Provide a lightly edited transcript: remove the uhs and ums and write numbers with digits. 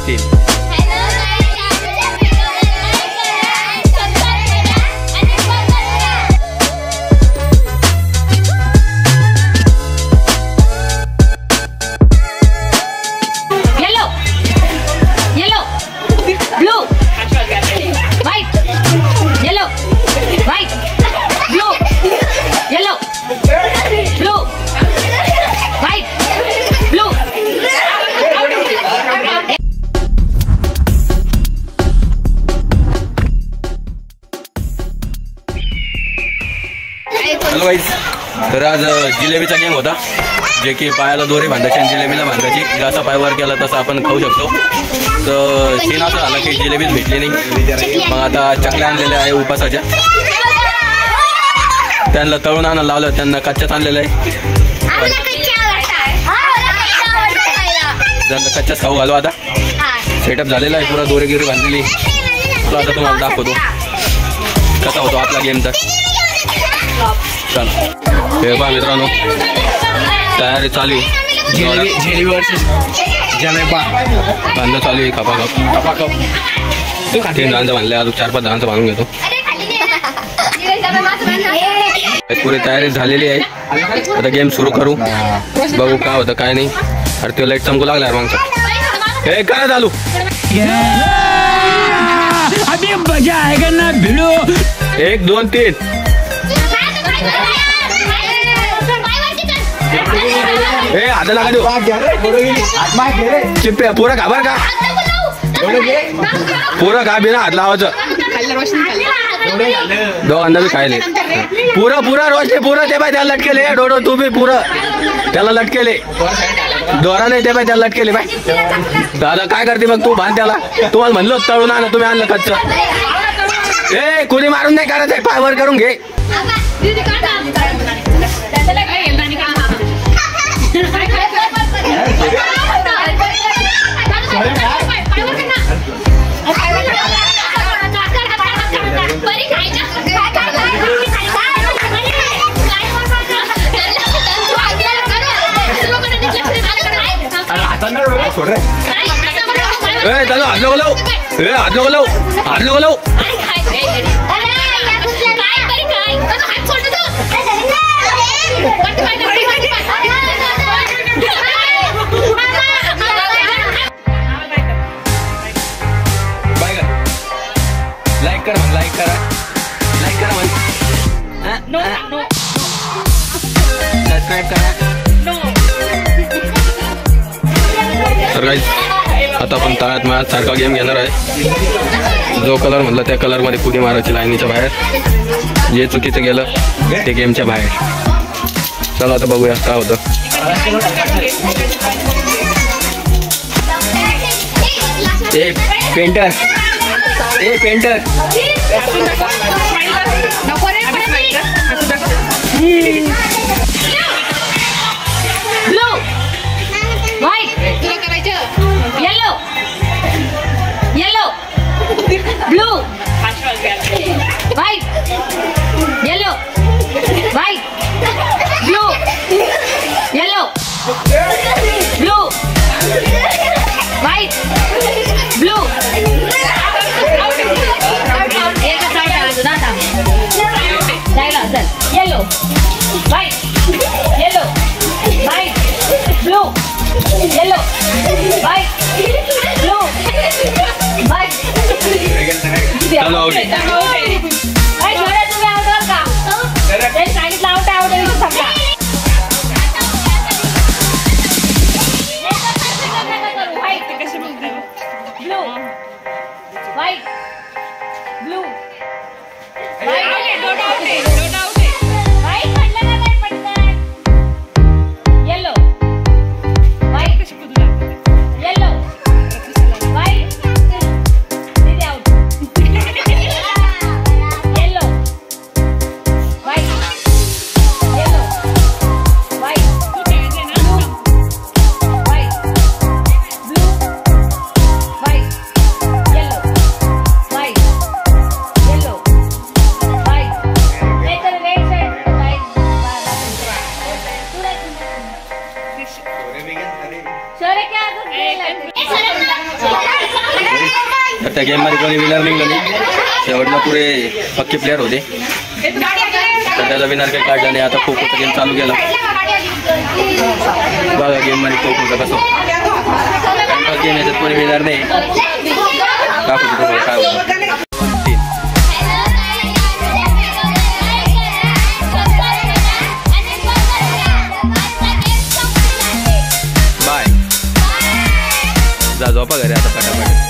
3. Hello guys, तर आज जिलेबीचा game होता, जे की पायाला दोरे बांधायची आणि जिलेबीला बांधायची. जसा पाय वर केला तसा आपण खाऊ शकतो. तर सीन असं झालं की जिलेबीच भेटली नाही. मग आता चकल्या आणलेल्या आहे उपासाच्या, त्यांना तळून आणायला लावलं, त्यांना कच्च्याच आणलेलं आहे. त्यांना कच्च्याच खाऊ घालू. आता सेटअप झालेला आहे, पुरा दोरे गिरी बांधलेली. तर आता तुम्हाला दाखवतो कसा होतो आपला गेमचा. चला हे पहा मित्रांनो, तयारी चालू आहे. बांधा चालू आहे. खपाखप तीन जणांचं बांधले, अजून 4-5 जणांचं बांधून घेतो. पुरी तयारी झालेली आहे. आता गेम सुरू करू, बघू काय होतं काय नाही. अरे ते लाईट चमकू लागला मग हे काय चालू. अभी मजा आएगा ना भिड़ो. 1 2 3. आता नका देऊ चिप्प्या. पुरा घाबर का, पुरा घा बिना हात लावायचं. दोघांना बी खायले पुरा रोशने पुरा. ते बाय त्याला लटकेले डोडो, तू बी पुरा त्याला लटकेले. दोरा नाही ते बाय त्याला लटकेले. बाय दादा काय करते मग तू, बांध त्याला. तुम्हाला म्हणलो तळून आणा, तुम्ही आणलं कच्चं. ए कुणी मारून नाही करायचंय, पाय वर करून घे. लाईक करा सबस्क्राईब करा. तर गाईज आता आपण तळ्यात मॅच सारखा गेम घेणार आहे. जो कलर म्हणलं त्या कलर मध्ये कुणी मारायची लाईनीच्या बाहेर. जे चुकीचं गेलं ते गेमच्या बाहेर. चला आता बघूया काय होतं. Painter blue white yellow blue white yellow white blue yellow blue white blue. Yellow white yellow white blue yellow white blue white. चलो आउट. तुम्ही आउट का सांगितलं आउट समजा. Blue white blue yellow white yellow white. त्या game मध्ये कोणी winner निघलं नाही. शेवटला पुरे पक्के प्लेअर होते, तर त्याचा विनर काही काढला नाही. आता खो खोचा गेम चालू केला. बघा गेम मध्ये खो खोचा कसं गेम, याच्यात कोणी विनर नाही. दाखवतो तुम्हाला काय होतं. बाय, जा झोपा घरी आता फटाफट.